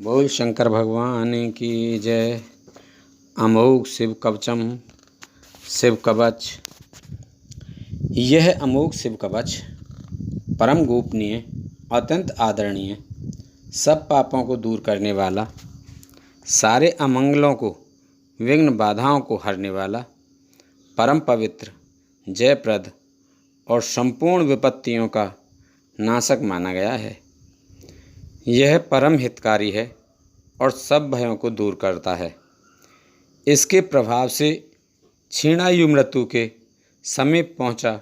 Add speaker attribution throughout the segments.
Speaker 1: बोल शंकर भगवान की जय। अमोघ शिव कवचम शिव कवच। यह अमोघ शिव कवच परम गोपनीय, अत्यंत आदरणीय, सब पापों को दूर करने वाला, सारे अमंगलों को, विघ्न बाधाओं को हरने वाला, परम पवित्र, जयप्रद और संपूर्ण विपत्तियों का नाशक माना गया है। यह परम हितकारी है और सब भयों को दूर करता है। इसके प्रभाव से क्षीणायु मृत्यु के समीप पहुंचा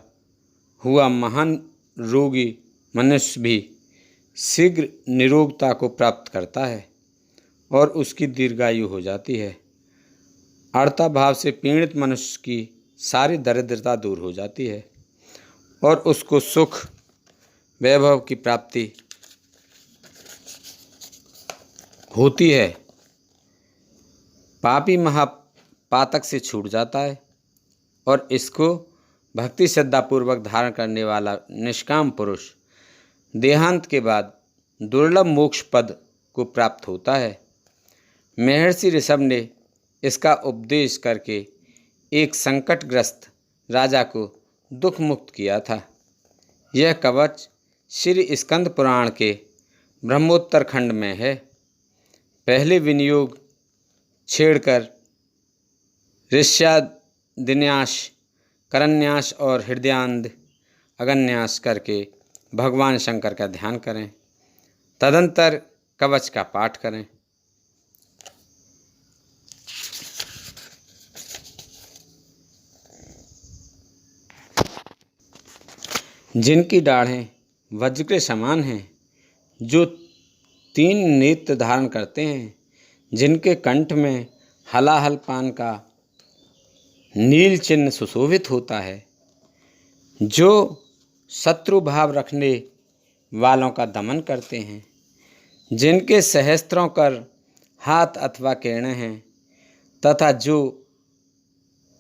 Speaker 1: हुआ महान रोगी मनुष्य भी शीघ्र निरोगता को प्राप्त करता है और उसकी दीर्घायु हो जाती है। अर्था भाव से पीड़ित मनुष्य की सारी दरिद्रता दूर हो जाती है और उसको सुख वैभव की प्राप्ति होती है। पापी महापातक से छूट जाता है और इसको भक्ति श्रद्धापूर्वक धारण करने वाला निष्काम पुरुष देहांत के बाद दुर्लभ मोक्ष पद को प्राप्त होता है। महर्षि ऋषभ ने इसका उपदेश करके एक संकटग्रस्त राजा को दुख मुक्त किया था। यह कवच श्री स्कंद पुराण के ब्रह्मोत्तर खंड में है। पहले विनियोग छेड़कर ऋष्यादिन्यास, करन्यास और हृदयान्ध अगन्यास करके भगवान शंकर का ध्यान करें। तदंतर कवच का पाठ करें। जिनकी दाढ़ें वज्र के समान हैं, जो 3 नेत्र धारण करते हैं, जिनके कंठ में हलाहल पान का नील चिन्ह सुशोभित होता है, जो शत्रु भाव रखने वालों का दमन करते हैं, जिनके सहस्त्रों कर हाथ अथवा किरणें हैं, तथा जो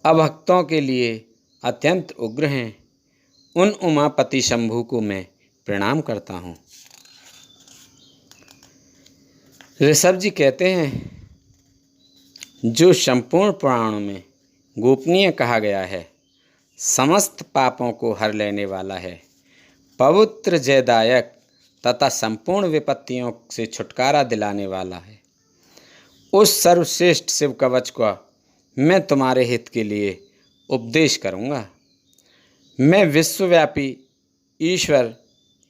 Speaker 1: अभक्तों के लिए अत्यंत उग्र हैं, उन उमापति शंभु को मैं प्रणाम करता हूँ। ऋषभ जी कहते हैं, जो संपूर्ण पुराणों में गोपनीय कहा गया है, समस्त पापों को हर लेने वाला है, पवित्र जयदायक तथा संपूर्ण विपत्तियों से छुटकारा दिलाने वाला है, उस सर्वश्रेष्ठ शिव कवच का मैं तुम्हारे हित के लिए उपदेश करूँगा। मैं विश्वव्यापी ईश्वर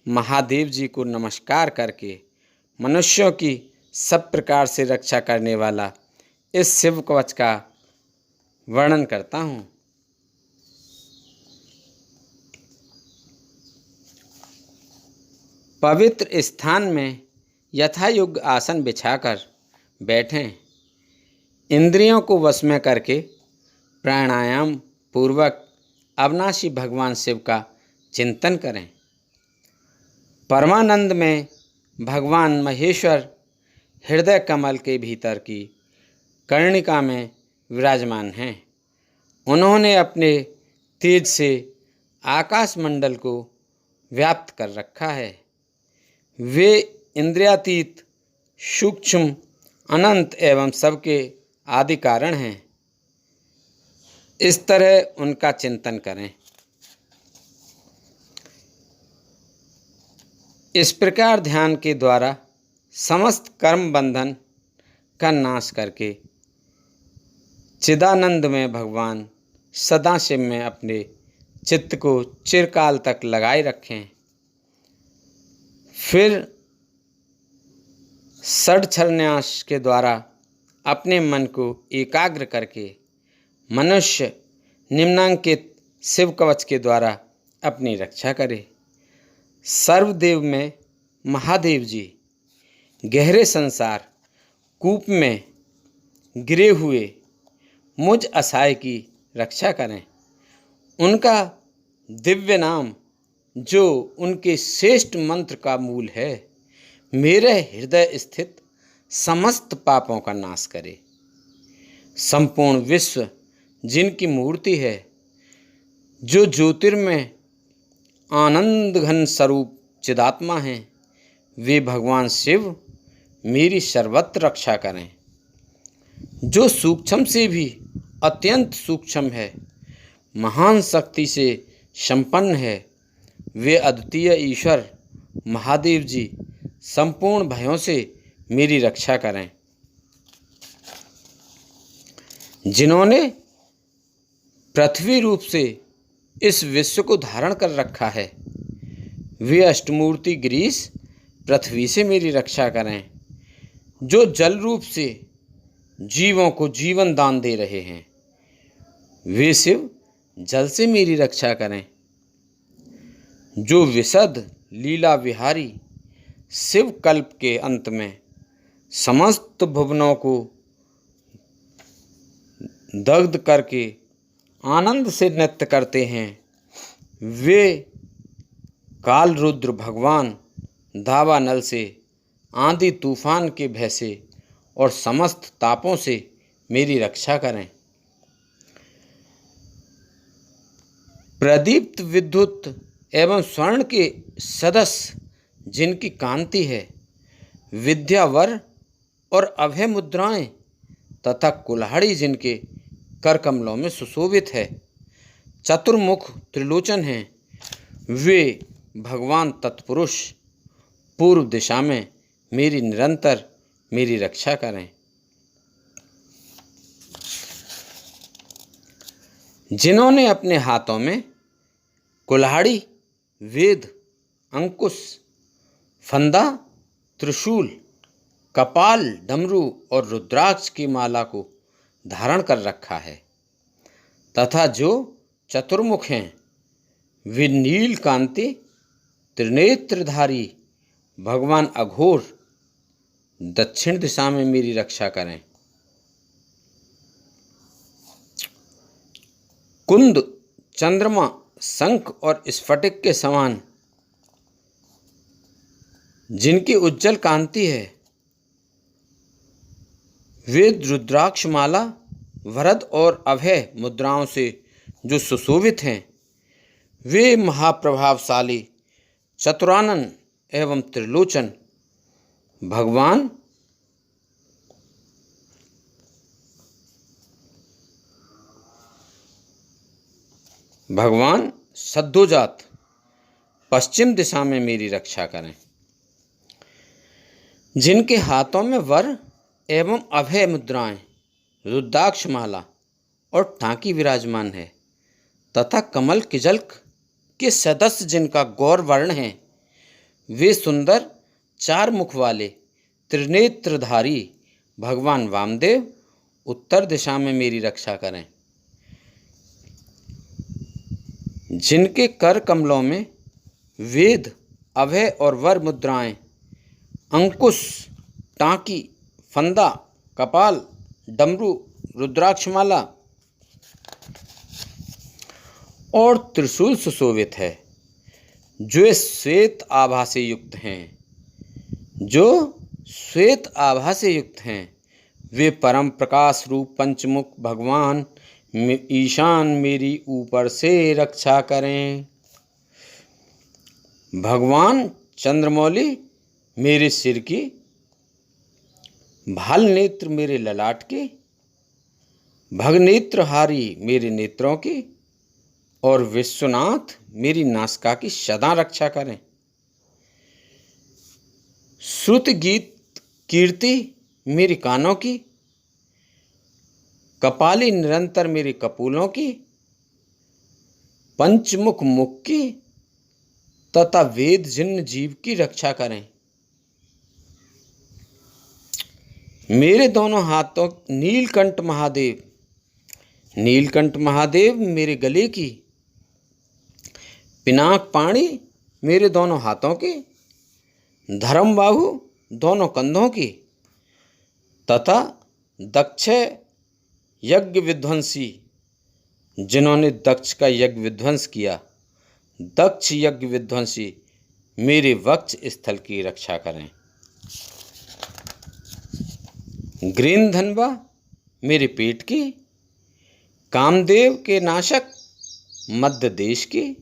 Speaker 1: महादेव जी को नमस्कार करके मनुष्यों की सब प्रकार से रक्षा करने वाला इस शिव कवच का वर्णन करता हूँ। पवित्र स्थान में यथायोग्य आसन बिछाकर बैठें। इंद्रियों को वश में करके प्राणायाम पूर्वक अविनाशी भगवान शिव का चिंतन करें। परमानंद में भगवान महेश्वर हृदय कमल के भीतर की कर्णिका में विराजमान हैं। उन्होंने अपने तेज से आकाश मंडल को व्याप्त कर रखा है। वे इंद्रियातीत, सूक्ष्म, अनंत एवं सबके आदि कारण हैं। इस तरह उनका चिंतन करें। इस प्रकार ध्यान के द्वारा समस्त कर्म बंधन का नाश करके चिदानंद में भगवान सदाशिव में अपने चित्त को चिरकाल तक लगाए रखें। फिर षड्छन्यास के द्वारा अपने मन को एकाग्र करके मनुष्य निम्नांकित शिव कवच के द्वारा अपनी रक्षा करे। सर्वदेव में महादेव जी गहरे संसार कूप में गिरे हुए मुझ असहाय की रक्षा करें। उनका दिव्य नाम, जो उनके श्रेष्ठ मंत्र का मूल है, मेरे हृदय स्थित समस्त पापों का नाश करे। संपूर्ण विश्व जिनकी मूर्ति है, जो ज्योतिर्मय आनंद घन स्वरूप चिदात्मा हैं, वे भगवान शिव मेरी सर्वत्र रक्षा करें। जो सूक्ष्म से भी अत्यंत सूक्ष्म है, महान शक्ति से संपन्न है, वे अद्वितीय ईश्वर महादेव जी संपूर्ण भयों से मेरी रक्षा करें। जिन्होंने पृथ्वी रूप से इस विश्व को धारण कर रखा है, वे अष्टमूर्ति गिरीश पृथ्वी से मेरी रक्षा करें। जो जल रूप से जीवों को जीवन दान दे रहे हैं, वे शिव जल से मेरी रक्षा करें। जो विशद लीला विहारी शिव कल्प के अंत में समस्त भुवनों को दग्ध करके आनंद से नृत्य करते हैं, वे काल रुद्र भगवान दावानल से, आंधी तूफान के भय से और समस्त तापों से मेरी रक्षा करें। प्रदीप्त विद्युत एवं स्वर्ण के सदस्य जिनकी कांति है, विद्यावर और अभय मुद्राएं तथा कुल्हाड़ी जिनके कर कमलों में सुशोभित है, चतुर्मुख त्रिलोचन हैं, वे भगवान तत्पुरुष पूर्व दिशा में निरंतर मेरी रक्षा करें। जिन्होंने अपने हाथों में कुल्हाड़ी, वेद, अंकुश, फंदा, त्रिशूल, कपाल, डमरू और रुद्राक्ष की माला को धारण कर रखा है तथा जो चतुर्मुख हैं, वे नील कांति त्रिनेत्रधारी भगवान अघोर दक्षिण दिशा में मेरी रक्षा करें। कुंद, चंद्रमा, शंख और स्फटिक के समान जिनकी उज्जवल कांति है, वे रुद्राक्ष माला, वरद और अभय मुद्राओं से जो सुशोभित हैं, वे महाप्रभावशाली चतुरानन एवं त्रिलोचन भगवान सद्योजात पश्चिम दिशा में मेरी रक्षा करें। जिनके हाथों में वर एवं अभय मुद्राएं, रुद्राक्ष माला और टांकी विराजमान है तथा कमल किजल्क के सदस्य जिनका गौर वर्ण है, वे सुंदर चार मुख वाले त्रिनेत्रधारी भगवान वामदेव उत्तर दिशा में मेरी रक्षा करें। जिनके कर कमलों में वेद, अभय और वर मुद्राएं, अंकुश, टांकी, फंदा, कपाल, डमरू, रुद्राक्षमाला और त्रिशूल सुशोभित है, जो श्वेत आभा से युक्त हैं, वे परम प्रकाश रूप पंचमुख भगवान ईशान मेरी ऊपर से रक्षा करें। भगवान चंद्रमौली मेरे सिर की, भाल नेत्र मेरे ललाट की, भगनेत्रहारी मेरे नेत्रों की और विश्वनाथ मेरी नासिका की सदा रक्षा करें। श्रुत गीत कीर्ति मेरी कानों की, कपाली निरंतर मेरे कपूलों की, पंचमुख मुख की तथा वेद जिन्न जीव की रक्षा करें। मेरे दोनों हाथों नीलकंठ महादेव मेरे गले की, पिनाक पाणी मेरे दोनों हाथों की, धर्मबाहु दोनों कंधों की तथा दक्ष यज्ञ विध्वंसी जिन्होंने दक्ष का यज्ञ विध्वंस किया, दक्ष यज्ञ विध्वंसी मेरे वक्ष स्थल की रक्षा करें। ग्रीनधनवा मेरे पेट की, कामदेव के नाशक मध्य देश की,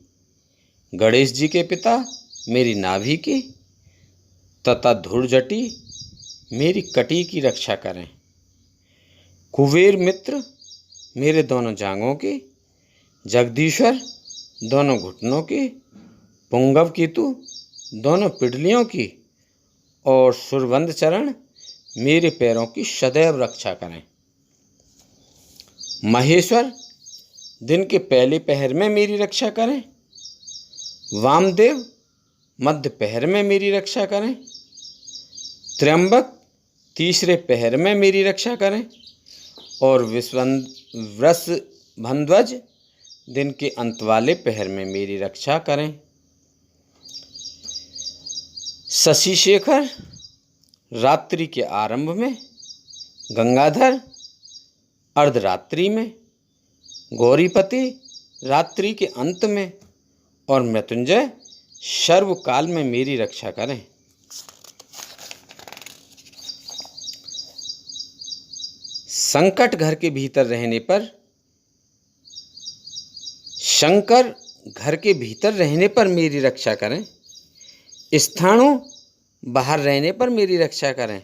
Speaker 1: गणेश जी के पिता मेरी नाभि की तथा धूर्जटी मेरी कटी की रक्षा करें। कुबेर मित्र मेरे दोनों जांघों की, जगदीश्वर दोनों घुटनों की, पुंगव केतु दोनों पिडलियों की और सुरबंद चरण मेरे पैरों की सदैव रक्षा करें। महेश्वर दिन के पहले पहर में मेरी रक्षा करें। वामदेव मध्य पहर में मेरी रक्षा करें। त्र्यंबक तीसरे पहर में मेरी रक्षा करें और वृषभध्वज दिन के अंत वाले पहर में मेरी रक्षा करें। शशिशेखर रात्रि के आरंभ में, गंगाधर अर्धरात्रि में, गौरीपति रात्रि के अंत में और मृत्युंजय सर्वकाल में मेरी रक्षा करें। संकट घर के भीतर रहने पर, शंकर घर के भीतर रहने पर मेरी रक्षा करें। स्थाणु बाहर रहने पर मेरी रक्षा करें।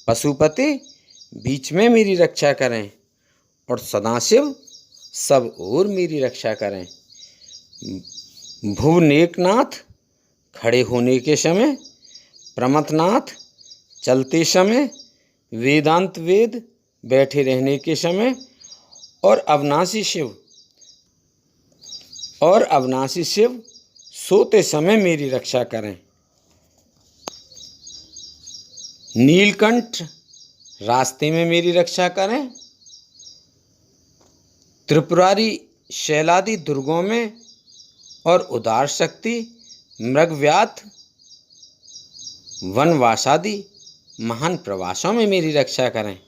Speaker 1: पशुपति बीच में मेरी रक्षा करें और सदाशिव सब ओर मेरी रक्षा करें। भुवनेकनाथ खड़े होने के समय, प्रमथनाथ चलते समय, वेदांत वेद बैठे रहने के समय और अविनाशी शिव सोते समय मेरी रक्षा करें। नीलकंठ रास्ते में मेरी रक्षा करें। त्रिपुरारी शैलादि दुर्गों में और उदार शक्ति मृगव्याध वनवासादि महान प्रवासों में मेरी रक्षा करें।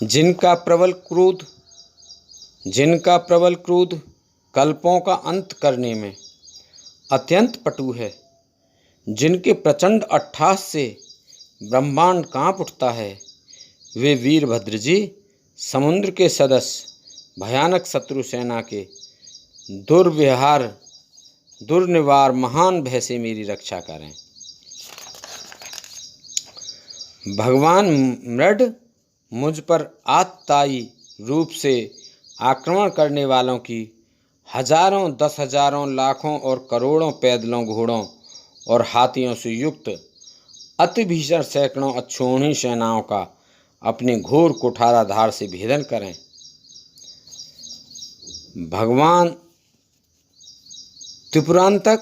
Speaker 1: जिनका प्रबल क्रोध कल्पों का अंत करने में अत्यंत पटु है, जिनके प्रचंड अट्टहास से ब्रह्मांड कांप उठता है, वे वीरभद्र जी समुद्र के सदस्य भयानक शत्रु सेना के दुर्निवार महान भय से मेरी रक्षा करें। भगवान मृड मुझ पर आततायी रूप से आक्रमण करने वालों की हजारों, 10,000, लाखों और करोड़ों पैदलों, घोड़ों और हाथियों से युक्त अति भीषण सैकड़ों अक्षौहिणी सेनाओं का अपने घोर कुठाराधार से भेदन करें। भगवान त्रिपुरांतक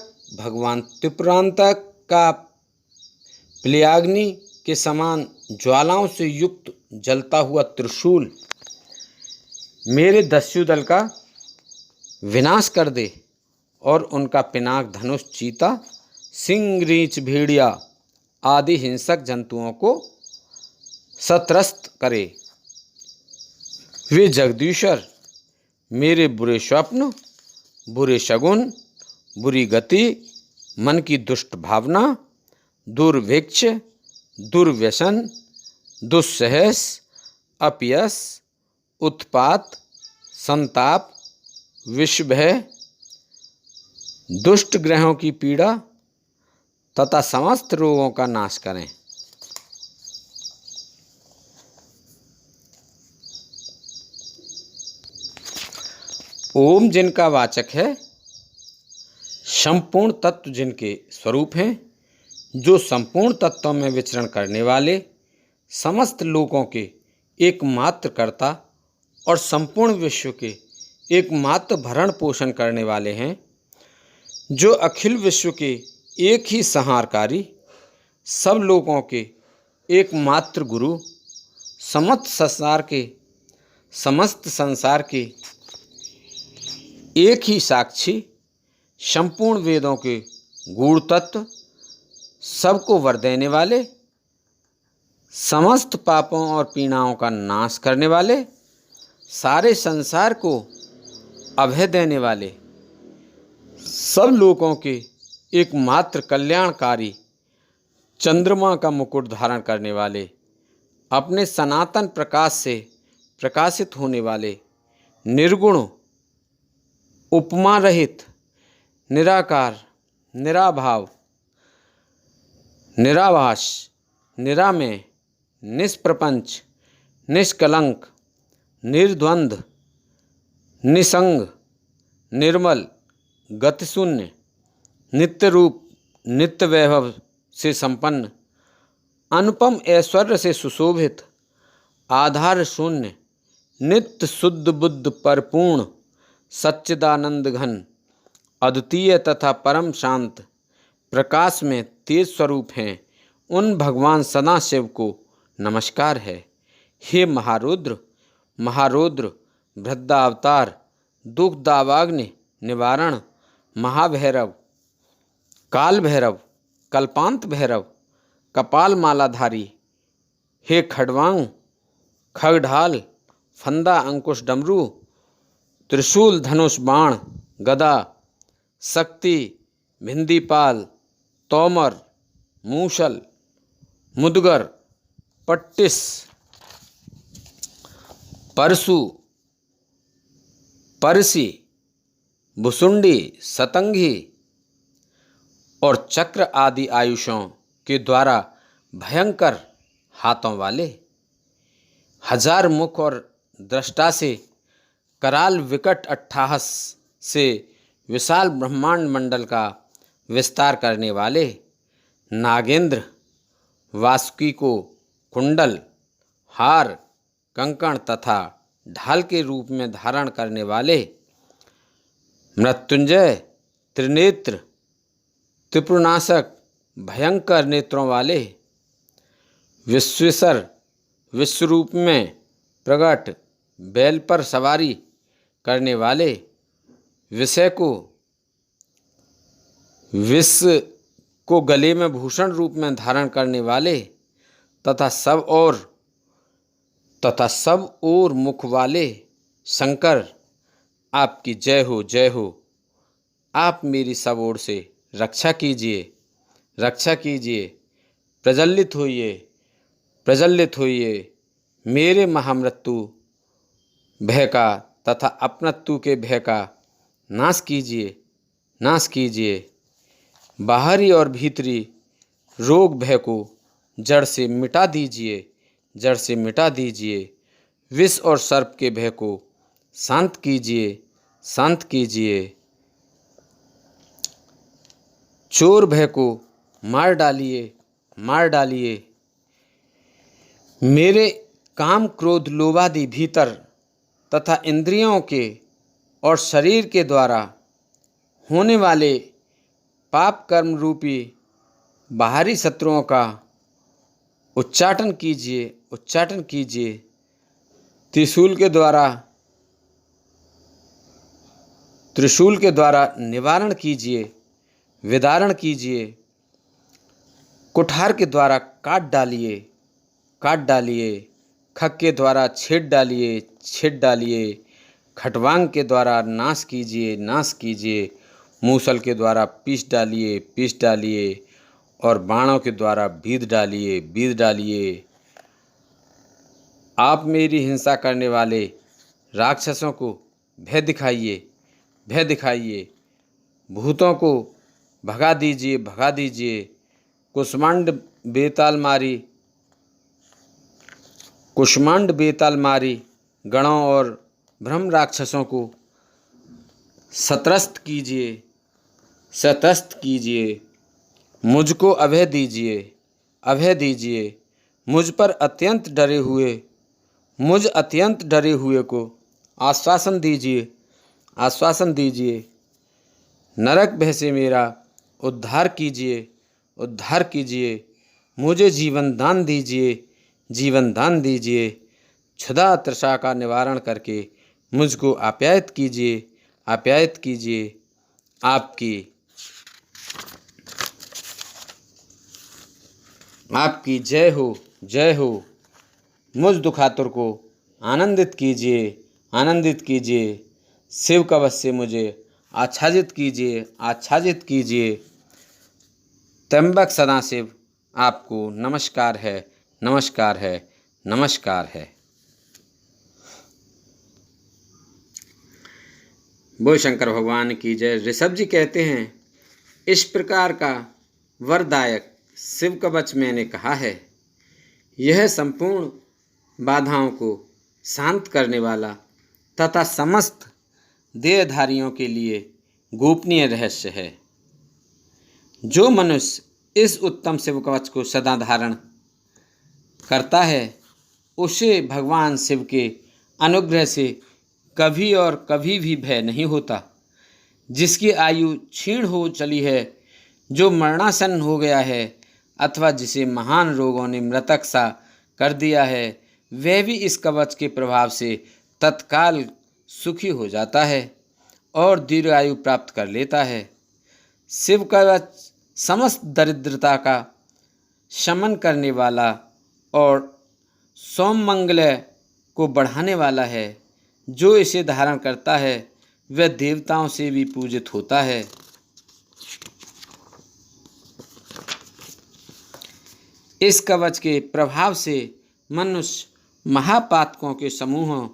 Speaker 1: का प्लयाग्नि के समान ज्वालाओं से युक्त जलता हुआ त्रिशूल मेरे दस्यु दल का विनाश कर दे और उनका पिनाक धनुष चीता, सिंह, रीछ, भेड़िया आदि हिंसक जंतुओं को सत्रस्त करे। वे जगदीश्वर मेरे बुरे स्वप्न, बुरे शगुन, बुरी गति, मन की दुष्ट भावना, दुर्भिक्ष, दुर्व्यसन, दुस्सहस, अपयश, उत्पात, संताप, विषभय, दुष्ट ग्रहों की पीड़ा तथा समस्त रोगों का नाश करें। ओम जिनका वाचक है, संपूर्ण तत्व जिनके स्वरूप हैं, जो संपूर्ण तत्वों में विचरण करने वाले, समस्त लोकों के एकमात्र कर्ता और संपूर्ण विश्व के एकमात्र भरण पोषण करने वाले हैं, जो अखिल विश्व के एक ही संहारकारी, सब लोगों के एकमात्र गुरु, समस्त संसार के एक ही साक्षी, संपूर्ण वेदों के गूढ़ तत्व, सबको वर देने वाले, समस्त पापों और पीड़ाओं का नाश करने वाले, सारे संसार को अभय देने वाले, सब लोगों के एकमात्र कल्याणकारी, चंद्रमा का मुकुट धारण करने वाले, अपने सनातन प्रकाश से प्रकाशित होने वाले, निर्गुण, उपमा रहित, निराकार, निराभाव, निराभास, निरामय, निष्प्रपंच, निष्कलंक, निर्द्वंद्व, निसंग, निर्मल, गतिशून्य, नित्य रूप, नित्य वैभव से संपन्न, अनुपम ऐश्वर्य से सुशोभित, आधार शून्य, नित्य शुद्ध बुद्ध परिपूर्ण, सच्चिदानंद घन, अद्वितीय तथा परम शांत, प्रकाश में तेज स्वरूप हैं, उन भगवान सदाशिव को नमस्कार है। हे महारुद्र, महारुद्र, वृद्धावतार, दुख दावाग्नि निवारण, महाभैरव, काल भैरव, कल्पांत भैरव, कपाल मालाधारी, हे खड्वांग, खगढाल, फंदा अंकुश डमरू, त्रिशूल धनुष बाण गदा, शक्ति, भिंदीपाल, तोमर, मूसल, मुदगर, पट्टिस, परशु, परसी, भुसुंडी, सतंगी और चक्र आदि आयुषों के द्वारा भयंकर हाथों वाले, हजार मुख और दृष्टा से कराल विकट अट्टहास से विशाल ब्रह्मांड मंडल का विस्तार करने वाले, नागेंद्र, वासुकी को कुंडल, हार, कंकण तथा ढाल के रूप में धारण करने वाले, मृत्युंजय, त्रिनेत्र, त्रिपुरनाशक, भयंकर नेत्रों वाले, विश्वेश्वर, विश्वरूप में प्रकट, बैल पर सवारी करने वाले, विषय को गले में भूषण रूप में धारण करने वाले तथा सब और मुख वाले शंकर, आपकी जय हो, जय हो। आप मेरी सब ओर से रक्षा कीजिए, रक्षा कीजिए, प्रज्वलित होइए, प्रज्वलित होइए। मेरे महामृत्यु भय का तथा अपनत्व के भय का नाश कीजिए, नाश कीजिए। बाहरी और भीतरी रोग भय को जड़ से मिटा दीजिए, जड़ से मिटा दीजिए। विष और सर्प के भय को शांत कीजिए, शांत कीजिए। चोर भय को मार डालिए, मार डालिए। मेरे काम, क्रोध, लोभादि भीतर तथा इंद्रियों के और शरीर के द्वारा होने वाले पाप कर्म रूपी बाहरी शत्रुओं का उच्चाटन कीजिए, उच्चाटन कीजिए। त्रिशूल के द्वारा निवारण कीजिए, विदारण कीजिए। कुठार के द्वारा काट डालिए, काट डालिए। खग के द्वारा छेद डालिए, छेद डालिए। खटवांग के द्वारा नाश कीजिए, नाश कीजिए। मूसल के द्वारा पीस डालिए, पीस डालिए। और बाणों के द्वारा बीध डालिए, बीध डालिए। आप मेरी हिंसा करने वाले राक्षसों को भय दिखाइए, भय दिखाइए। भूतों को भगा दीजिए, भगा दीजिए। कुष्मांड बेताल मारी गणों और ब्रह्म राक्षसों को शतरस्त कीजिए, शतरस्त कीजिए। मुझको अभय दीजिए, अभय दीजिए। मुझ अत्यंत डरे हुए को आश्वासन दीजिए, आश्वासन दीजिए। नरक भय से मेरा उद्धार कीजिए, उद्धार कीजिए। मुझे जीवन दान दीजिए, जीवन दान दीजिए। क्षुधा तृषा का निवारण करके मुझको आप्यायित कीजिए, आप्यायित कीजिए। आपकी जय हो, जय हो। मुझ दुखातुर को आनंदित कीजिए, आनंदित कीजिए। शिव कवच से मुझे आच्छादित कीजिए, आच्छादित कीजिए। त्र्यंबक सदाशिव, आपको नमस्कार है, नमस्कार है, नमस्कार है। बोल शंकर भगवान की जय। ऋषभ जी कहते हैं, इस प्रकार का वरदायक शिव कवच मैंने कहा है। यह संपूर्ण बाधाओं को शांत करने वाला तथा समस्त देहधारियों के लिए गोपनीय रहस्य है। जो मनुष्य इस उत्तम शिव कवच को सदा धारण करता है उसे भगवान शिव के अनुग्रह से कभी और कभी भी भय नहीं होता। जिसकी आयु क्षीण हो चली है, जो मरणासन हो गया है अथवा जिसे महान रोगों ने मृतक सा कर दिया है, वह भी इस कवच के प्रभाव से तत्काल सुखी हो जाता है और दीर्घायु प्राप्त कर लेता है। शिव कवच समस्त दरिद्रता का शमन करने वाला और सौमंगल्य को बढ़ाने वाला है। जो इसे धारण करता है वह देवताओं से भी पूजित होता है। इस कवच के प्रभाव से मनुष्य महापातकों के समूहों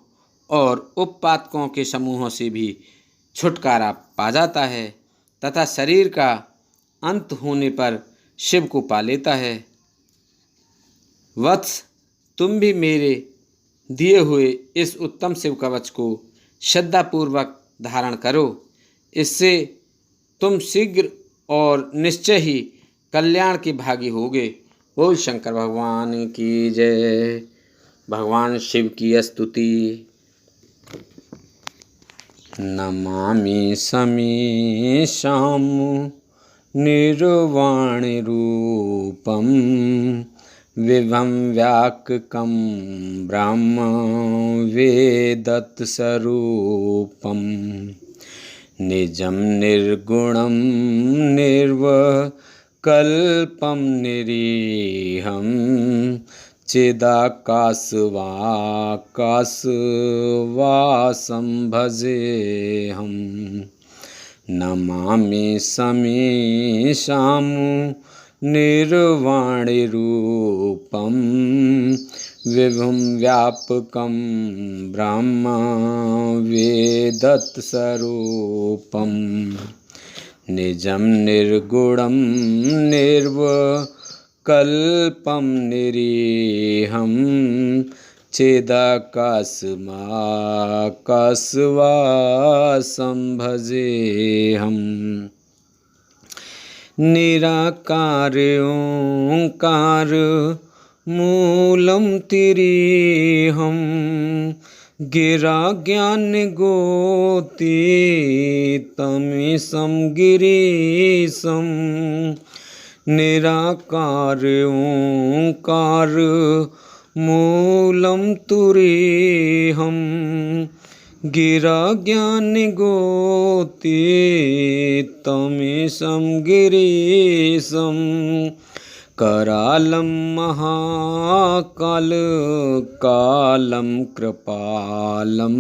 Speaker 1: और उपपातकों के समूहों से भी छुटकारा पा जाता है तथा शरीर का अंत होने पर शिव को पा लेता है। वत्स, तुम भी मेरे दिए हुए इस उत्तम शिव कवच को श्रद्धापूर्वक धारण करो। इससे तुम शीघ्र और निश्चय ही कल्याण के भागी होगे। बोल शंकर भगवान की जय। भगवान शिव की स्तुति। नमामि समीशां निर्वाणि रूपं विभं व्याककं ब्रह्म वेदत्स्वरूपं निजं निर्गुणं निर्विकल्पं निरीहं चिदाकाशवाकाशवासं भजेऽहं। नमामि समीशां निर्वाणि रूपं विभुं व्यापकं ब्रह्म वेदत्स्वरूपं निजं निर्गुणं निर्विकल्पं निरीहं चिदाकाशवाकाशवासं भजेऽहम्। निराकार ओंकार मूलं तिरीहं गिरा ज्ञान गोतीतमीशं गिरीशं। निराकार ओंकार मूलं तुरीहं गिरा ज्ञान गोतीतमीशं गिरीशं। करालं महाकाल कालं कृपालं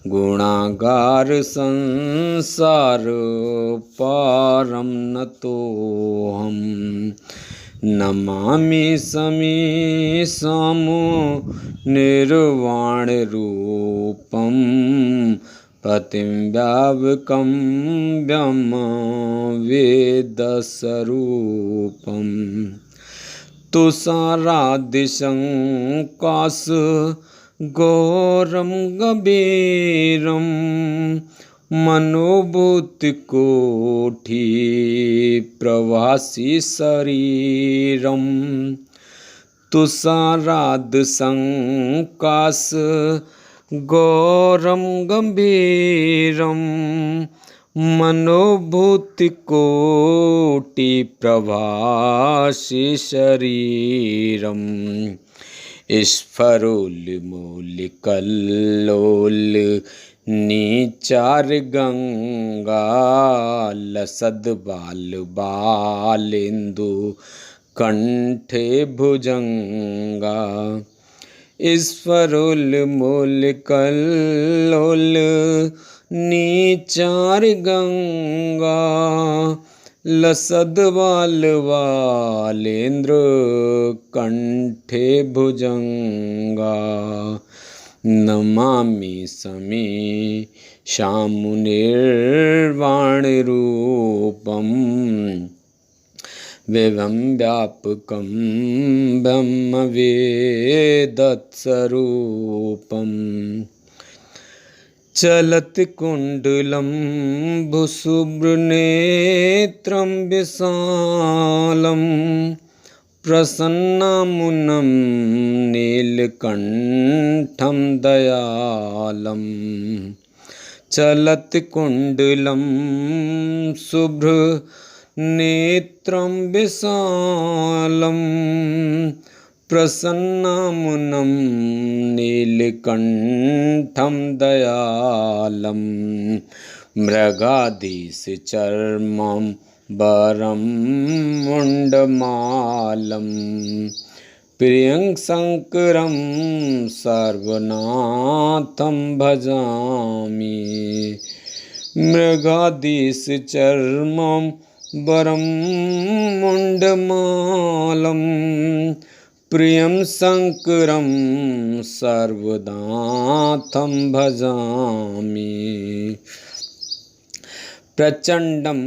Speaker 1: गुणागार संसार पारं नतोऽहम्। नमामि समीशां निर्वाणि रूपं पतिं व्यापकं ब्रह्म वेदस्वरूपं। तुषारादिशं काशगौरं गभीरं मनोभूतिकोटि प्रवासी शरीरं। तुषारादिशं काशगौरं गंभीरं मनोभूतिकोटि प्रवासी शरीरं। स्फुरन्मूलिकल्लोल नीचार गंगा लसद बाल बालेन्दु कंठे भुजंगा। स्फुरन्मूलिकल्लोल नीचार गंगा लसद बाल बालेन्द्र कंठे भुजंगा। नमामि समीशां निर्वाणि रूपं विभं व्यापकं ब्रह्मवेदस्वरूपम् चलत्कुण्डलं भुशुभ्रनेत्रं विशालं प्रसन्नमुनं नीलकण्ठं दयालं चलत्कुण्डलं शुभ्रनेत्रं विशालं प्रसन्नमुनं नीलकण्ठं दयालं मृगाधीशचर्मं वरं मुण्डमालं प्रियङ्करं सर्वनाथं भजामि मृगाधीशचर्मं वरं मुण्डमालं प्रियं शङ्करं सर्वनाथं भजामि प्रचण्डं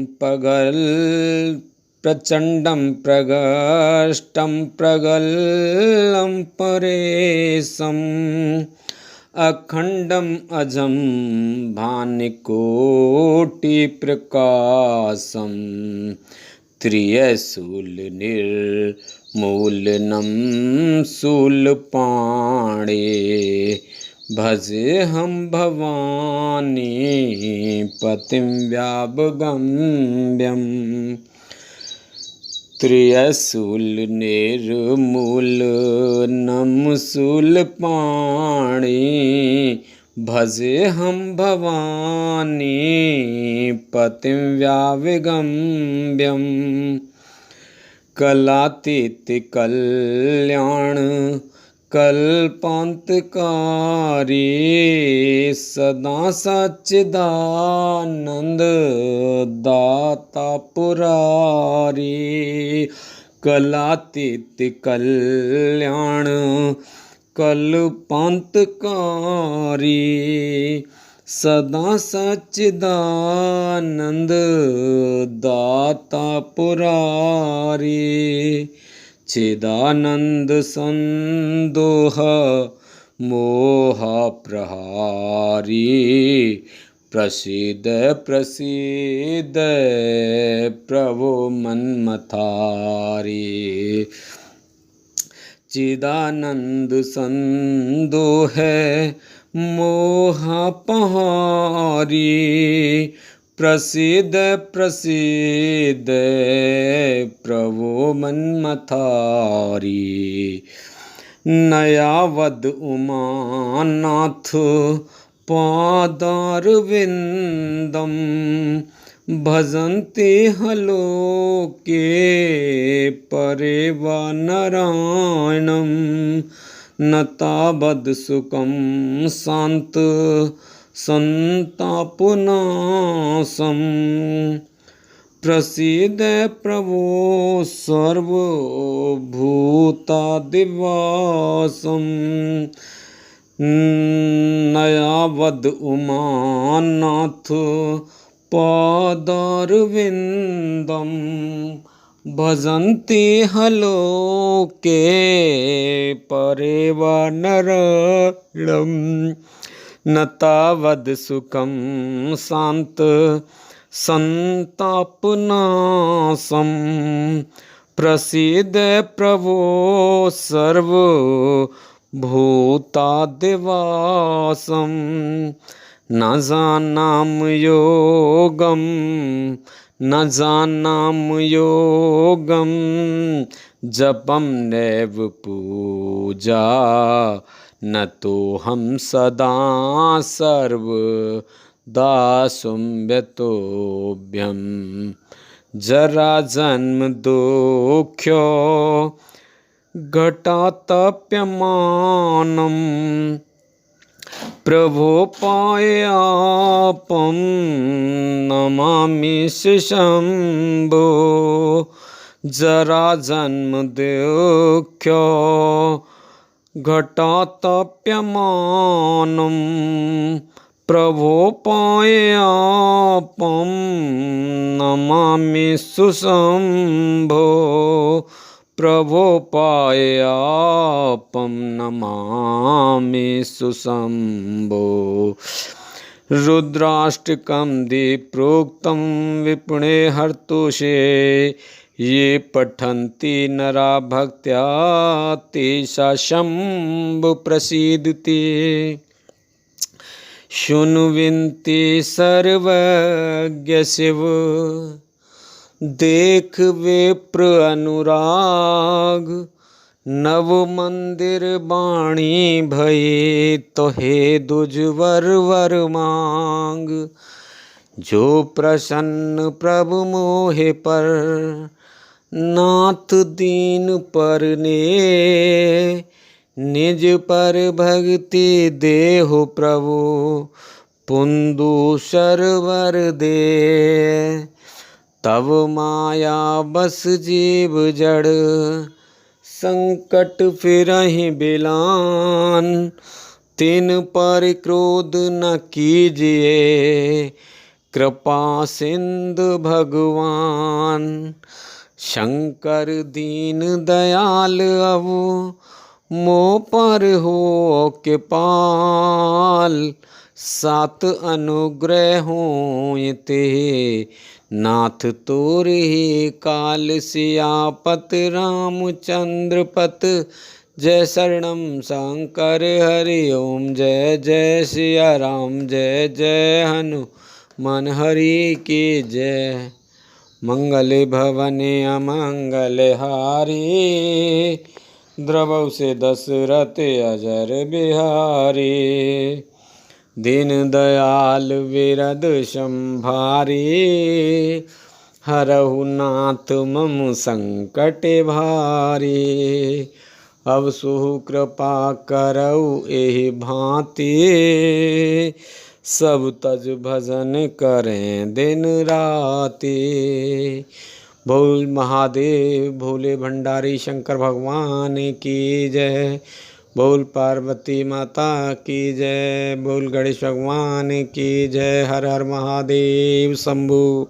Speaker 1: प्रगष्टं प्रगल्लं परेशम् अखण्डम् अजं भानुकोटिप्रकाशं त्रियशूलनिर्मूलनं शूलपाणे भजेऽहं भवानी पतिं व्यावगम्यं त्रियशूलनिर्मूलनं शूलपाणे भजेऽहं भवानी पतिं व्यावगम्यं कलातीतकल्याण कल्पान्तकारी सदा सच्चिदानन्द दाता पुरारी कलातीतकल्याण कल्पान्तकारी सदा सच्चिदानन्द दाता पुरारी चिदानंद संदोह मोह प्रहारी प्रसीद प्रसीद प्रभो मन्मथारी चिदानंद संदोह मोह पहारी प्रसीद प्रसीद प्रभो मन्मथारी नयावद उमानाथ पादारविन्दं भजन्ते हलोके परेवा नारायणं न तावद् सुखं शान्त संतापनाशं प्रसीद प्रभो सर्वभूतादिवासं नयावद् उमानाथ पादारविन्दं भजन्ते हलोके परेवा नारायणं न तावद् सुखं शान्त संतापनाशं प्रसीद प्रभो सर्वभूतादिवासं न जानामि योगं न जानामि योगं जपं नैव पूजा न तोऽहं सदा सर्वदा संव्यतोऽभ्यं जरा जन्म दुःख्यो घटातप्यमानं प्रभो पायापं नमामि शम्भो जरा जन्म दुःख्यो घटातप्यमानं प्रभो पायापम नमामि सुशंभो। प्रभो पायापम नमामि सुशंभो। रुद्राष्टकं प्रोक्तं विपुणे हर्तुषे। ये पठन्ति नरा भक्त्या तेषां शंभु प्रसीदति। शुण्वन्ति सर्वज्ञ शिव देख विप्र अनुराग। नव मंदिर बाणी भये तो हे दुजवर वर मांग। जो प्रसन्न प्रभु मोहे पर नाथ दीन पर ने। निज पर भक्ति देहो प्रभु पुंदु सरवर दे। तब माया बस जीव जड़ संकट फिरहि बिलान। तिन पर क्रोध न कीजिए कृपा सिंधु भगवान। शंकर दीन दयाल अवु मो पर हो कृपाल। सात अनुग्रह हों ते नाथ तोर ही काल। सियापत रामचंद्र पत जय शरणम शंकर हरि ओम। जय जय सिया राम जय जय हनुमान हरि की जय। मंगल भवने अमंगल हारी द्रवौ से दशरथ अजर बिहारी। दीन दयाल विरद संभारी हरहु नाथ मम संकट भारी। अब सुहु कृपा करौ एहि भांति सब तज भजन करें दिन राति। बोल महादेव भोले भंडारी शंकर भगवान की जय। बोल पार्वती माता की जय। बोल गणेश भगवान की जय। हर हर महादेव शंभु।